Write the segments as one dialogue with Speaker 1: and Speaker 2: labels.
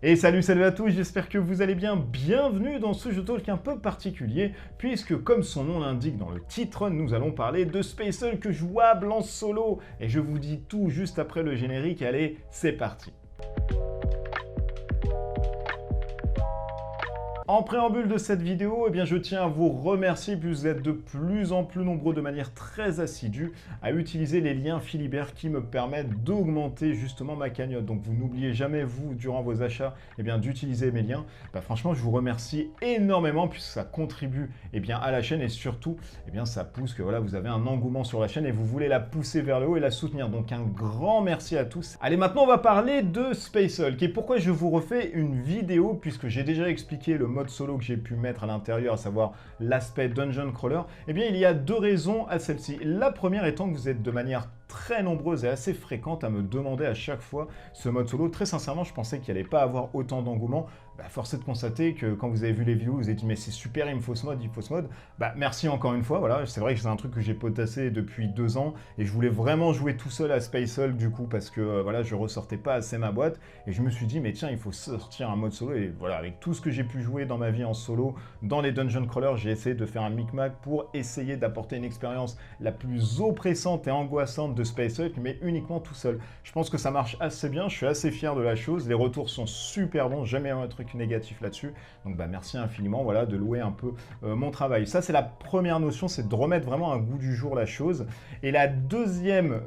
Speaker 1: Et salut à tous, j'espère que vous allez bien. Bienvenue dans ce jeu talk un peu particulier, puisque comme son nom l'indique dans le titre, nous allons parler de Space Hulk jouable en solo. Et je vous dis tout juste après le générique, allez, c'est parti. En préambule de cette vidéo, eh bien, je tiens à vous remercier puisque vous êtes de plus en plus nombreux de manière très assidue à utiliser les liens Philibert qui me permettent d'augmenter justement ma cagnotte. Donc vous n'oubliez jamais, vous, durant vos achats, eh bien, d'utiliser mes liens. Franchement, je vous remercie énormément puisque ça contribue eh bien, à la chaîne et surtout, eh bien, ça pousse que voilà, vous avez un engouement sur la chaîne et vous voulez la pousser vers le haut et la soutenir. Donc un grand merci à tous. Allez, maintenant on va parler de Space Hulk et pourquoi je vous refais une vidéo puisque j'ai déjà expliqué le mode solo que j'ai pu mettre à l'intérieur, à savoir l'aspect Dungeon Crawler, eh bien il y a deux raisons à celle-ci. La première étant que vous êtes de manière très nombreuses et assez fréquentes à me demander à chaque fois ce mode solo. Très sincèrement, je pensais qu'il n'allait pas avoir autant d'engouement. Force est de constater que quand vous avez vu les vidéos, vous avez dit mais c'est super, il me faut ce mode, il faut ce mode. Merci encore une fois, voilà, c'est vrai que c'est un truc que j'ai potassé depuis 2 ans et je voulais vraiment jouer tout seul à Space Hulk du coup parce que voilà, je ressortais pas assez ma boîte et je me suis dit mais tiens, il faut sortir un mode solo et voilà, avec tout ce que j'ai pu jouer dans ma vie en solo, dans les Dungeon Crawlers, j'ai essayé de faire un micmac pour essayer d'apporter une expérience la plus oppressante et angoissante de Space Hulk, mais uniquement tout seul. Je pense que ça marche assez bien, je suis assez fier de la chose, les retours sont super bons, jamais un truc négatif là-dessus, donc merci infiniment voilà, de louer un peu mon travail. Ça c'est la première notion, c'est de remettre vraiment un goût du jour la chose. Et la deuxième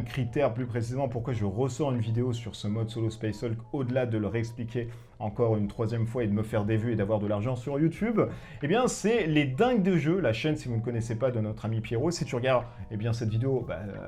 Speaker 1: critère plus précisément pourquoi je ressors une vidéo sur ce mode solo Space Hulk, au-delà de le réexpliquer encore une troisième fois et de me faire des vues et d'avoir de l'argent sur YouTube, eh bien c'est les dingues de jeu, la chaîne si vous ne connaissez pas de notre ami Pierrot. Si tu regardes eh bien, cette vidéo,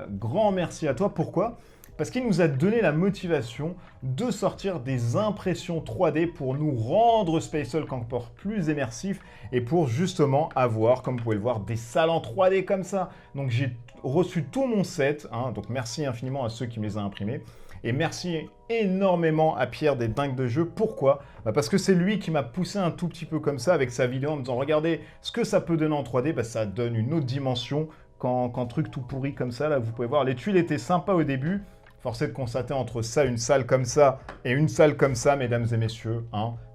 Speaker 1: grand merci à toi. Pourquoi ? Parce qu'il nous a donné la motivation de sortir des impressions 3D pour nous rendre Space Hulk encore plus immersif et pour justement avoir, comme vous pouvez le voir, des salles en 3D comme ça. Donc j'ai reçu tout mon set, donc merci infiniment à ceux qui me les ont imprimés. Et merci énormément à Pierre des dingues de jeu. Pourquoi ? Parce que c'est lui qui m'a poussé un tout petit peu comme ça avec sa vidéo en me disant regardez ce que ça peut donner en 3D, ça donne une autre dimension quand truc tout pourri comme ça, là vous pouvez voir, les tuiles étaient sympas au début. Force est de constater entre ça, une salle comme ça et une salle comme ça, mesdames et messieurs,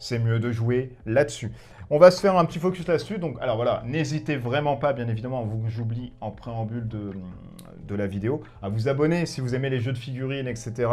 Speaker 1: c'est mieux de jouer là-dessus. On va se faire un petit focus là-dessus. Donc, alors voilà, n'hésitez vraiment pas, bien évidemment, j'oublie en préambule de la vidéo, à vous abonner si vous aimez les jeux de figurines, etc.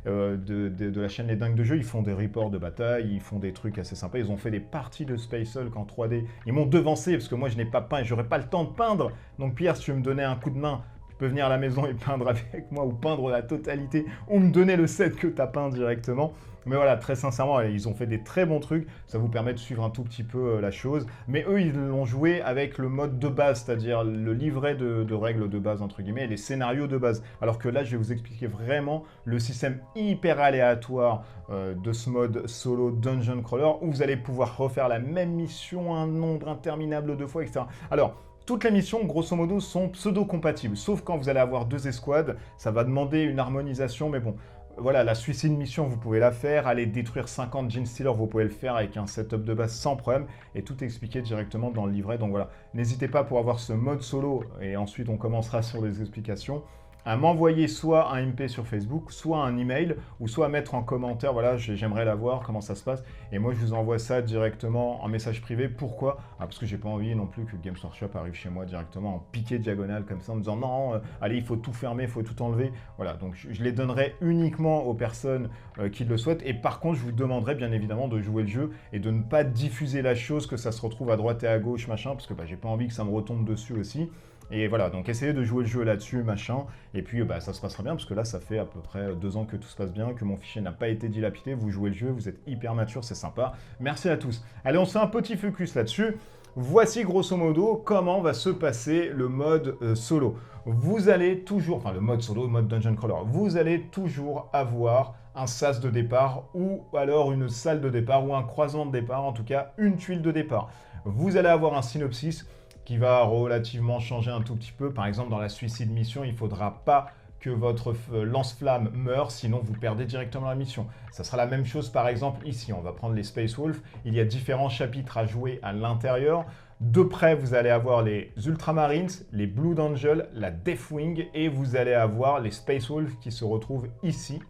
Speaker 1: De la chaîne Les Dingues de Jeux. Ils font des reports de bataille, ils font des trucs assez sympas. Ils ont fait des parties de Space Hulk en 3D. Ils m'ont devancé parce que moi, je n'ai pas peint et j'aurais pas le temps de peindre. Donc, Pierre, si tu veux me donner un coup de main, tu peux venir à la maison et peindre avec moi ou peindre la totalité ou me donner le set que tu as peint directement. Mais voilà, très sincèrement, ils ont fait des très bons trucs. Ça vous permet de suivre un tout petit peu la chose. Mais eux, ils l'ont joué avec le mode de base, c'est-à-dire le livret de règles de base, entre guillemets, et les scénarios de base. Alors que là, je vais vous expliquer vraiment le système hyper aléatoire de ce mode solo Dungeon Crawler où vous allez pouvoir refaire la même mission un nombre interminable de fois, etc. Alors, toutes les missions, grosso modo, sont pseudo-compatibles, sauf quand vous allez avoir 2 escouades, ça va demander une harmonisation, mais bon, voilà, la Suicide Mission, vous pouvez la faire, aller détruire 50 Genestealers, vous pouvez le faire avec un setup de base sans problème, et tout expliqué directement dans le livret, donc voilà, n'hésitez pas pour avoir ce mode solo, et ensuite on commencera sur les explications, à m'envoyer soit un MP sur Facebook, soit un email, ou soit à mettre en commentaire, voilà, j'aimerais la voir, comment ça se passe, et moi je vous envoie ça directement en message privé. Pourquoi ? Parce que j'ai pas envie non plus que Games Workshop arrive chez moi directement en piqué diagonale comme ça, en me disant non, allez, il faut tout fermer, il faut tout enlever. Voilà, donc je les donnerai uniquement aux personnes qui le souhaitent, et par contre je vous demanderai bien évidemment de jouer le jeu et de ne pas diffuser la chose, que ça se retrouve à droite et à gauche, machin, parce que j'ai pas envie que ça me retombe dessus aussi. Et voilà, donc essayez de jouer le jeu là-dessus, machin, et puis ça se passera bien, parce que là, ça fait à peu près 2 ans que tout se passe bien, que mon fichier n'a pas été dilapidé, vous jouez le jeu, vous êtes hyper mature, c'est sympa. Merci à tous. Allez, on se fait un petit focus là-dessus. Voici grosso modo comment va se passer le mode solo. Vous allez toujours, enfin le mode solo, le mode Dungeon Crawler, vous allez toujours avoir un sas de départ, ou alors une salle de départ, ou un croisement de départ, en tout cas une tuile de départ. Vous allez avoir un synopsis qui va relativement changer un tout petit peu. Par exemple, dans la Suicide Mission, il ne faudra pas que votre lance-flamme meure, sinon vous perdez directement la mission. Ça sera la même chose par exemple ici. On va prendre les Space Wolves. Il y a différents chapitres à jouer à l'intérieur. De près, vous allez avoir les Ultramarines, les Blue Angels, la Deathwing, et vous allez avoir les Space Wolves qui se retrouvent ici.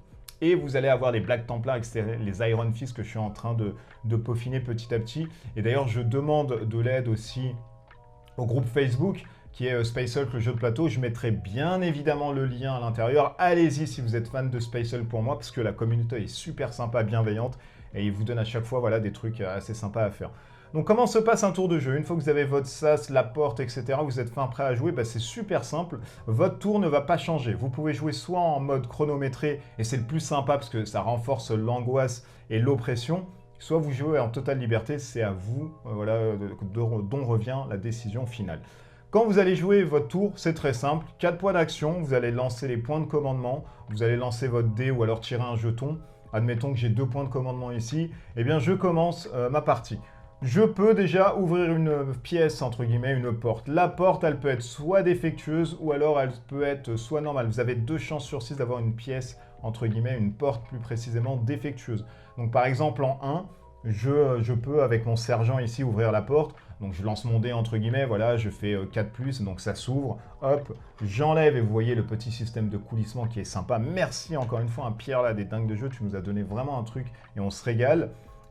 Speaker 1: et vous allez avoir les Black Templars, etc., les Iron Fist que je suis en train de peaufiner petit à petit. Et d'ailleurs, je demande de l'aide aussi au groupe Facebook qui est Space Hulk, le jeu de plateau. Je mettrai bien évidemment le lien à l'intérieur. Allez-y si vous êtes fan de Space Hulk pour moi, parce que la communauté est super sympa, bienveillante, et il vous donne à chaque fois voilà, des trucs assez sympas à faire. Donc comment se passe un tour de jeu? Une fois que vous avez votre sas, la porte, etc., vous êtes fin prêt à jouer, bah, c'est super simple. Votre tour ne va pas changer. Vous pouvez jouer soit en mode chronométré, et c'est le plus sympa parce que ça renforce l'angoisse et l'oppression, soit vous jouez en totale liberté, c'est à vous voilà, dont revient la décision finale. Quand vous allez jouer votre tour, c'est très simple. 4 points d'action, vous allez lancer les points de commandement, vous allez lancer votre dé ou alors tirer un jeton. Admettons que j'ai 2 points de commandement ici. Eh bien, je commence ma partie. Je peux déjà ouvrir une pièce, entre guillemets, une porte. La porte, elle peut être soit défectueuse ou alors elle peut être soit normale. Vous avez 2 chances sur 6 d'avoir une pièce, entre guillemets, une porte plus précisément défectueuse. Donc par exemple en 1, je peux avec mon sergent ici ouvrir la porte. Donc je lance mon dé entre guillemets, voilà, je fais 4+, donc ça s'ouvre, hop, j'enlève et vous voyez le petit système de coulissement qui est sympa. Merci encore une fois, Pierre là, des dingues de jeu, tu nous as donné vraiment un truc et on se régale.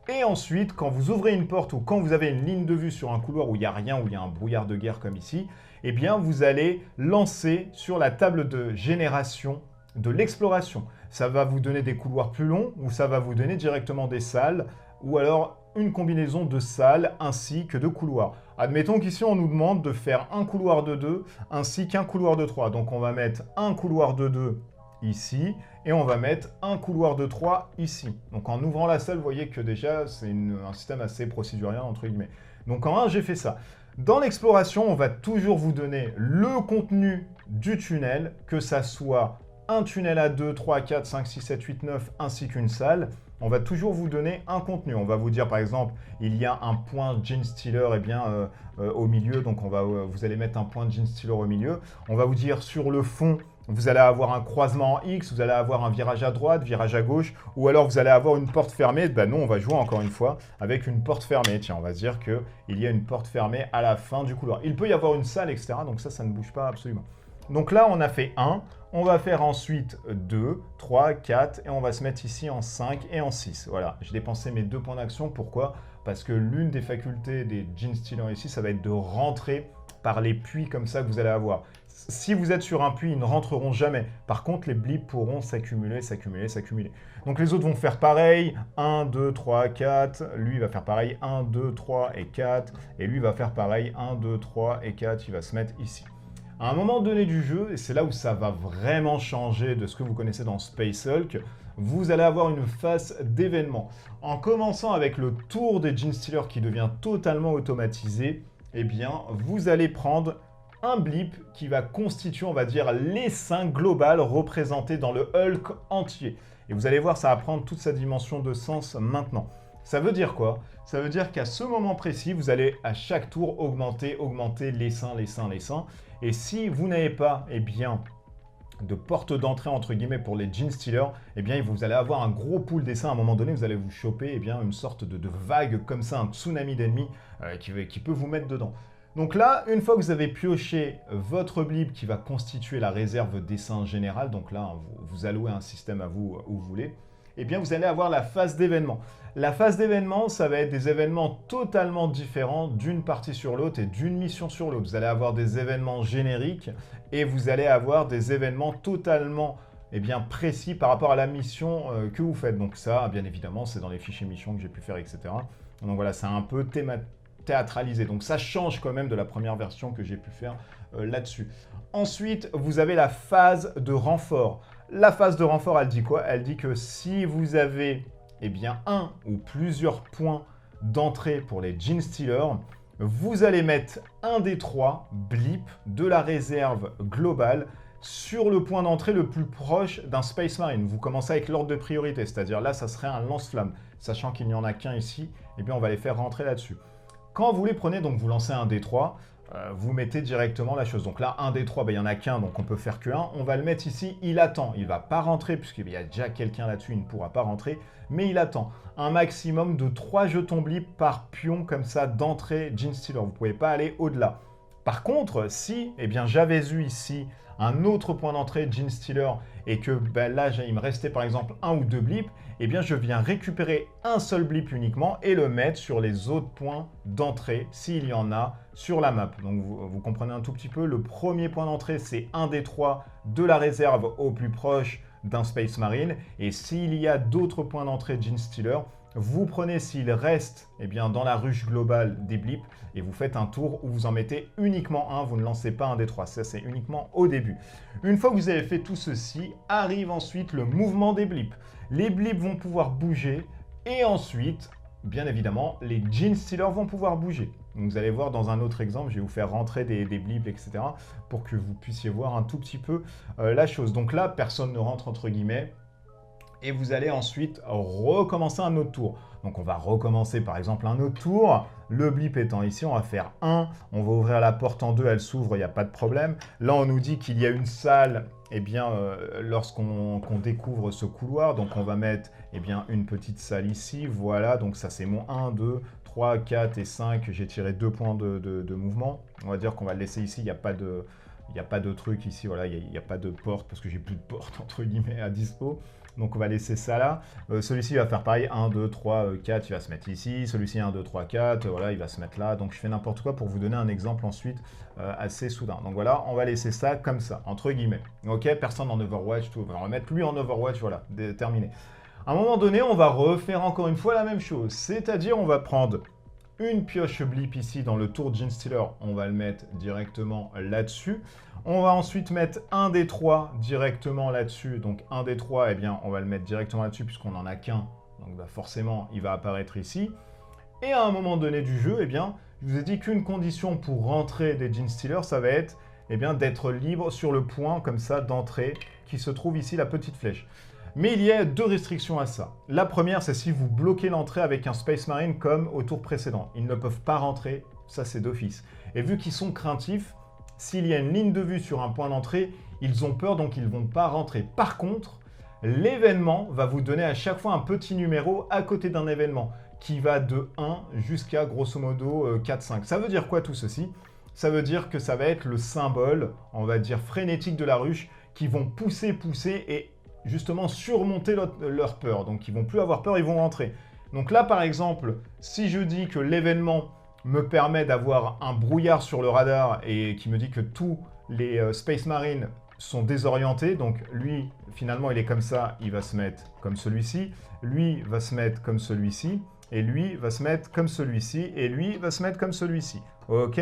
Speaker 1: Et ensuite, quand vous ouvrez une porte ou quand vous avez une ligne de vue sur un couloir où il n'y a rien, où il y a un brouillard de guerre comme ici, eh bien vous allez lancer sur la table de génération de l'exploration. Ça va vous donner des couloirs plus longs ou ça va vous donner directement des salles ou alors une combinaison de salles ainsi que de couloirs. Admettons qu'ici on nous demande de faire un couloir de 2 ainsi qu'un couloir de 3. Donc on va mettre un couloir de 2 ici et on va mettre un couloir de 3 ici. Donc en ouvrant la salle, vous voyez que déjà c'est un système assez procédurier entre guillemets. Donc en 1, j'ai fait ça. Dans l'exploration, on va toujours vous donner le contenu du tunnel, que ça soit un tunnel à 2, 3, 4, 5, 6, 7, 8, 9 ainsi qu'une salle. On va toujours vous donner un contenu. On va vous dire par exemple, il y a un point Genestealer au milieu, donc vous allez mettre un point Genestealer au milieu. On va vous dire sur le fond, vous allez avoir un croisement en X, vous allez avoir un virage à droite, virage à gauche, ou alors vous allez avoir une porte fermée. Ben non, on va jouer encore une fois avec une porte fermée. Tiens, on va se dire qu'il y a une porte fermée à la fin du couloir. Il peut y avoir une salle, etc. Donc ça ne bouge pas absolument. Donc là, on a fait 1, on va faire ensuite 2, 3, 4, et on va se mettre ici en 5 et en 6. Voilà, j'ai dépensé mes 2 points d'action. Pourquoi? Parce que l'une des facultés des Genestealers ici, ça va être de rentrer par les puits comme ça que vous allez avoir. Si vous êtes sur un puits, ils ne rentreront jamais. Par contre, les blips pourront s'accumuler, s'accumuler, s'accumuler. Donc les autres vont faire pareil, 1, 2, 3, 4. Lui, il va faire pareil, 1, 2, 3 et 4. Et lui, va faire pareil, 1, 2, 3 et 4. Il va se mettre ici. À un moment donné du jeu, et c'est là où ça va vraiment changer de ce que vous connaissez dans Space Hulk, vous allez avoir une phase d'événements. En commençant avec le tour des Genestealers qui devient totalement automatisé, eh bien, vous allez prendre un blip qui va constituer, on va dire, l'essaim global représenté dans le Hulk entier. Et vous allez voir, ça va prendre toute sa dimension de sens maintenant. Ça veut dire quoi? Ça veut dire qu'à ce moment précis, vous allez à chaque tour augmenter l'essaim. Et si vous n'avez pas, eh bien, de porte d'entrée entre guillemets pour les Genestealers, eh bien vous allez avoir un gros pool d'essaims. À un moment donné, vous allez vous choper une sorte de vague comme ça, un tsunami d'ennemis qui peut vous mettre dedans. Donc là, une fois que vous avez pioché votre blip qui va constituer la réserve d'essaims générale, donc là, vous allouez un système à vous où vous voulez, eh bien vous allez avoir la phase d'événement. La phase d'événement, ça va être des événements totalement différents d'une partie sur l'autre et d'une mission sur l'autre. Vous allez avoir des événements génériques et vous allez avoir des événements totalement précis par rapport à la mission que vous faites. Donc ça, bien évidemment, c'est dans les fichiers missions que j'ai pu faire, etc. Donc voilà, c'est un peu théâtralisé. Donc ça change quand même de la première version que j'ai pu faire là-dessus. Ensuite, vous avez la phase de renfort. La phase de renfort, elle dit quoi? Elle dit que si vous avez un ou plusieurs points d'entrée pour les Genestealers, vous allez mettre un des 3 blips de la réserve globale sur le point d'entrée le plus proche d'un Space Marine. Vous commencez avec l'ordre de priorité, c'est-à-dire là, ça serait un lance-flamme. Sachant qu'il n'y en a qu'un ici, on va les faire rentrer là-dessus. Quand vous les prenez, donc vous lancez un D3, vous mettez directement la chose. Donc là, un D3, il n'y en a qu'un, donc on peut faire que 1. On va le mettre ici, il attend. Il ne va pas rentrer, puisqu'il y a déjà quelqu'un là-dessus, il ne pourra pas rentrer, mais il attend. Un maximum de 3 jetons blip par pion, comme ça, d'entrée Genestealer. Vous ne pouvez pas aller au-delà. Par contre, si j'avais eu ici un autre point d'entrée Genestealer et que là, il me restait par exemple un ou deux blips, eh bien je viens récupérer un seul blip uniquement et le mettre sur les autres points d'entrée, s'il y en a, sur la map. Donc vous comprenez un tout petit peu, le premier point d'entrée, c'est un des 3 de la réserve au plus proche d'un Space Marine. Et s'il y a d'autres points d'entrée Genestealer, vous prenez, s'il reste dans la ruche globale des blips, et vous faites un tour où vous en mettez uniquement un, vous ne lancez pas un des 3, ça c'est uniquement au début. Une fois que vous avez fait tout ceci, arrive ensuite le mouvement des blips. Les blips vont pouvoir bouger, et ensuite, bien évidemment, les Genestealers vont pouvoir bouger. Donc vous allez voir dans un autre exemple, je vais vous faire rentrer des blips, etc. pour que vous puissiez voir un tout petit peu la chose. Donc là, personne ne rentre entre guillemets. Et vous allez ensuite recommencer un autre tour. Donc on va recommencer par exemple un autre tour. Le blip étant ici, on va faire 1. On va ouvrir la porte en 2, elle s'ouvre, il n'y a pas de problème. Là, on nous dit qu'il y a une salle lorsqu'on découvre ce couloir. Donc on va mettre une petite salle ici. Voilà, donc ça c'est mon 1, 2, 3, 4 et 5. J'ai tiré 2 points de mouvement. On va dire qu'on va le laisser ici, il n'y a pas de truc ici, voilà, il n'y a pas de porte parce que j'ai plus de porte entre guillemets à dispo. Donc on va laisser ça là. Celui-ci va faire pareil, 1, 2, 3, 4, il va se mettre ici. Celui-ci 1, 2, 3, 4, voilà, il va se mettre là. Donc je fais n'importe quoi pour vous donner un exemple ensuite assez soudain. Donc voilà, on va laisser ça comme ça, entre guillemets. Ok, personne en Overwatch, tout. On va remettre lui en Overwatch, voilà, terminé. À un moment donné, on va refaire encore une fois la même chose. C'est-à-dire, on va prendre une pioche blip ici dans le tour Genestealer, on va le mettre directement là-dessus. On va ensuite mettre un des 3 directement là-dessus. Donc un des 3, on va le mettre directement là-dessus puisqu'on n'en a qu'un. Donc forcément, il va apparaître ici. Et à un moment donné du jeu, je vous ai dit qu'une condition pour rentrer des Genestealers, ça va être d'être libre sur le point comme ça d'entrée qui se trouve ici, la petite flèche. Mais il y a 2 restrictions à ça. La première, c'est si vous bloquez l'entrée avec un Space Marine comme au tour précédent. Ils ne peuvent pas rentrer, ça c'est d'office. Et vu qu'ils sont craintifs, s'il y a une ligne de vue sur un point d'entrée, ils ont peur donc ils ne vont pas rentrer. Par contre, l'événement va vous donner à chaque fois un petit numéro à côté d'un événement qui va de 1 jusqu'à grosso modo 4-5. Ça veut dire quoi tout ceci? Ça veut dire que ça va être le symbole, on va dire frénétique de la ruche, qui vont pousser et justement surmonter leur peur. Donc ils vont plus avoir peur, ils vont rentrer. Donc là par exemple, si je dis que l'événement me permet d'avoir un brouillard sur le radar et qui me dit que tous les Space Marines sont désorientés, donc lui finalement il est comme ça, il va se mettre comme celui-ci, lui va se mettre comme celui-ci, et lui va se mettre comme celui-ci, et lui va se mettre comme celui-ci. Ok?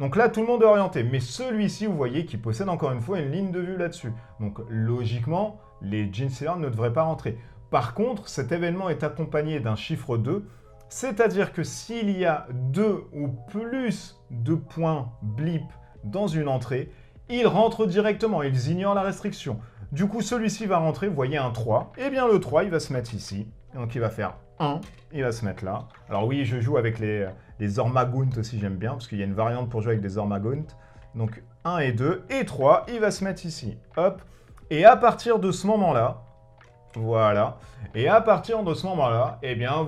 Speaker 1: Donc là, tout le monde est orienté. Mais celui-ci, vous voyez, qui possède encore une fois une ligne de vue là-dessus. Donc logiquement, les Genestealers ne devraient pas rentrer. Par contre, cet événement est accompagné d'un chiffre 2, c'est-à-dire que s'il y a 2 ou plus de points blip dans une entrée, ils rentrent directement, ils ignorent la restriction. Du coup, celui-ci va rentrer, vous voyez un 3, et bien le 3, il va se mettre ici. Donc il va faire 1, il va se mettre là. Alors oui, je joue avec les Ormagunt aussi, j'aime bien, parce qu'il y a une variante pour jouer avec des Ormagunt. Donc 1 et 2, et 3, il va se mettre ici. Hop. Et à partir de ce moment-là, voilà. Et à partir de ce moment-là,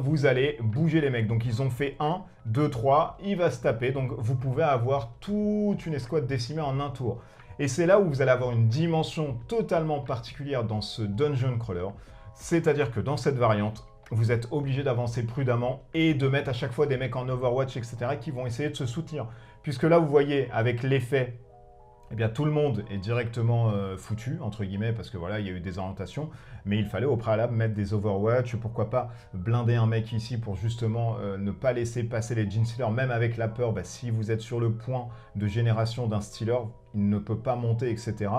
Speaker 1: vous allez bouger les mecs. Donc ils ont fait 1, 2, 3, il va se taper. Donc vous pouvez avoir toute une escouade décimée en un tour. Et c'est là où vous allez avoir une dimension totalement particulière dans ce Dungeon Crawler. C'est-à-dire que dans cette variante, vous êtes obligé d'avancer prudemment et de mettre à chaque fois des mecs en Overwatch, etc. qui vont essayer de se soutenir. Puisque là, vous voyez, avec l'effet, tout le monde est directement foutu, entre guillemets, parce que voilà, il y a eu des orientations. Mais il fallait au préalable mettre des Overwatch, pourquoi pas blinder un mec ici pour justement ne pas laisser passer les Genestealers, même avec la peur, si vous êtes sur le point de génération d'un Stealer, il ne peut pas monter, etc.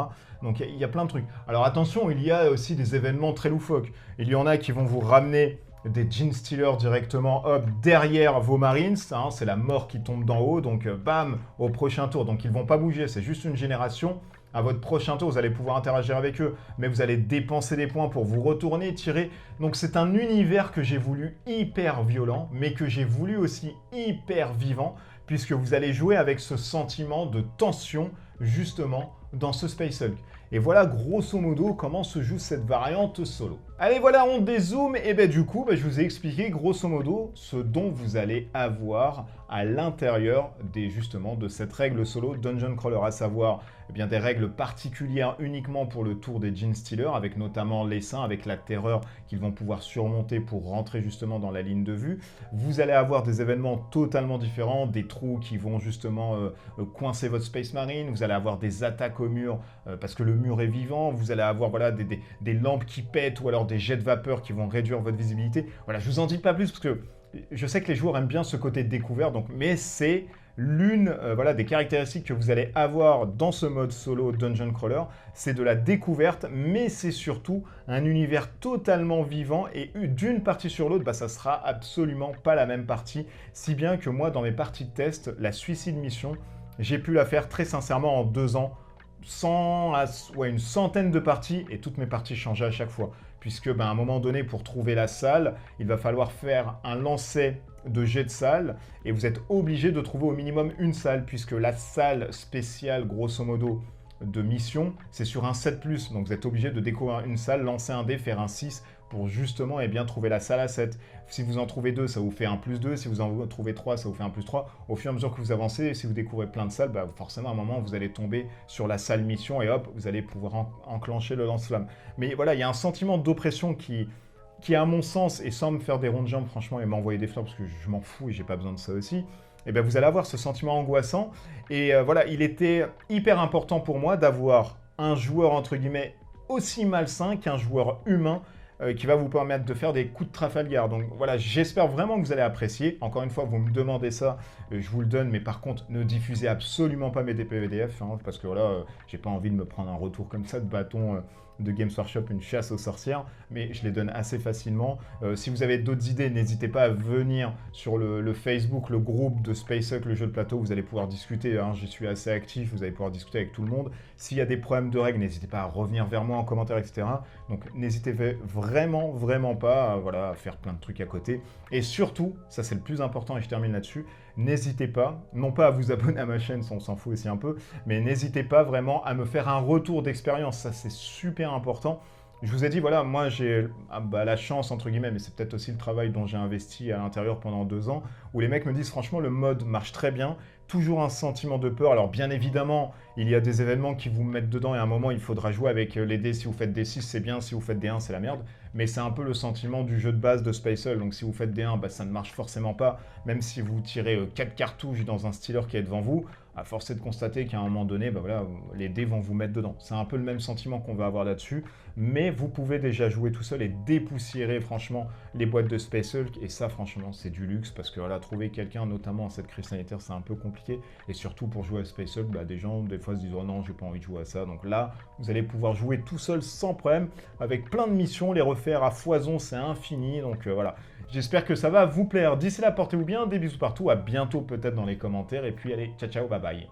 Speaker 1: Donc il y a plein de trucs. Alors attention, il y a aussi des événements très loufoques. Il y en a qui vont vous ramener des Genestealers directement hop, derrière vos Marines, hein, c'est la mort qui tombe d'en haut, donc bam, au prochain tour. Donc ils ne vont pas bouger, c'est juste une génération. À votre prochain tour, vous allez pouvoir interagir avec eux, mais vous allez dépenser des points pour vous retourner, tirer. Donc c'est un univers que j'ai voulu hyper violent, mais que j'ai voulu aussi hyper vivant, puisque vous allez jouer avec ce sentiment de tension, justement, dans ce Space Hulk. Et voilà grosso modo comment se joue cette variante solo. Allez, voilà, on dézoome. Et ben du coup, je vous ai expliqué grosso modo ce dont vous allez avoir à l'intérieur justement de cette règle solo Dungeon Crawler, à savoir bien des règles particulières uniquement pour le tour des Genestealers, avec notamment les saints, avec la terreur qu'ils vont pouvoir surmonter pour rentrer justement dans la ligne de vue. Vous allez avoir des événements totalement différents, des trous qui vont justement coincer votre Space Marine, vous allez avoir des attaques au mur parce que le mur est vivant, vous allez avoir voilà, des lampes qui pètent ou alors des jets de vapeur qui vont réduire votre visibilité. Voilà, je vous en dis pas plus parce que je sais que les joueurs aiment bien ce côté découvert, donc, mais c'est l'une voilà, des caractéristiques que vous allez avoir dans ce mode solo Dungeon Crawler, c'est de la découverte, mais c'est surtout un univers totalement vivant et d'une partie sur l'autre, ça sera absolument pas la même partie, si bien que moi, dans mes parties de test, la Suicide Mission, j'ai pu la faire très sincèrement en 2 ans, une centaine de parties, et toutes mes parties changeaient à chaque fois. Puisque à un moment donné, pour trouver la salle, il va falloir faire un lancer de jet de salle, et vous êtes obligé de trouver au minimum une salle, puisque la salle spéciale, grosso modo, de mission, c'est sur un 7+, donc vous êtes obligé de découvrir une salle, lancer un dé, faire un 6, pour justement trouver la salle à 7. Si vous en trouvez 2, ça vous fait un +2. Si vous en trouvez 3, ça vous fait un +3. Au fur et à mesure que vous avancez, si vous découvrez plein de salles, forcément à un moment, vous allez tomber sur la salle mission et hop, vous allez pouvoir enclencher le lance-flamme. Mais voilà, il y a un sentiment d'oppression qui à mon sens, et sans me faire des ronds de jambes, franchement, et m'envoyer des fleurs, parce que je m'en fous et j'ai pas besoin de ça aussi, et vous allez avoir ce sentiment angoissant. Et voilà, il était hyper important pour moi d'avoir un joueur, entre guillemets, aussi malsain qu'un joueur humain qui va vous permettre de faire des coups de Trafalgar. Donc voilà, j'espère vraiment que vous allez apprécier. Encore une fois, vous me demandez ça, je vous le donne, mais par contre, ne diffusez absolument pas mes DPVDF, parce que voilà, j'ai pas envie de me prendre un retour comme ça de bâton de Games Workshop, une chasse aux sorcières, mais je les donne assez facilement. Si vous avez d'autres idées, n'hésitez pas à venir sur le Facebook, le groupe de SpaceHawk, le jeu de plateau, vous allez pouvoir discuter, j'y suis assez actif, vous allez pouvoir discuter avec tout le monde. S'il y a des problèmes de règles, n'hésitez pas à revenir vers moi en commentaire, etc. Donc n'hésitez vraiment pas à faire plein de trucs à côté. Et surtout, ça c'est le plus important et je termine là-dessus, n'hésitez pas, non pas à vous abonner à ma chaîne, ça on s'en fout aussi un peu, mais n'hésitez pas vraiment à me faire un retour d'expérience, ça c'est super important. Je vous ai dit, voilà, moi j'ai la chance, entre guillemets, mais c'est peut-être aussi le travail dont j'ai investi à l'intérieur pendant 2 ans, où les mecs me disent, franchement, le mode marche très bien, toujours un sentiment de peur. Alors bien évidemment, il y a des événements qui vous mettent dedans et à un moment, il faudra jouer avec les dés. Si vous faites des 6, c'est bien, si vous faites des 1, c'est la merde. Mais c'est un peu le sentiment du jeu de base de Space Hulk. Donc si vous faites des 1, ça ne marche forcément pas, même si vous tirez 4 cartouches dans un stealer qui est devant vous. À force de constater qu'à un moment donné, les dés vont vous mettre dedans. C'est un peu le même sentiment qu'on va avoir là-dessus, mais vous pouvez déjà jouer tout seul et dépoussiérer franchement les boîtes de Space Hulk, et ça franchement c'est du luxe, parce que voilà, trouver quelqu'un, notamment en cette crise sanitaire, c'est un peu compliqué, et surtout pour jouer à Space Hulk, des gens des fois se disent « Oh non, j'ai pas envie de jouer à ça », donc là, vous allez pouvoir jouer tout seul sans problème, avec plein de missions, les refaire à foison, c'est infini, donc voilà. J'espère que ça va vous plaire. D'ici là, portez-vous bien, des bisous partout, à bientôt peut-être dans les commentaires, et puis allez, ciao ciao, bye bye.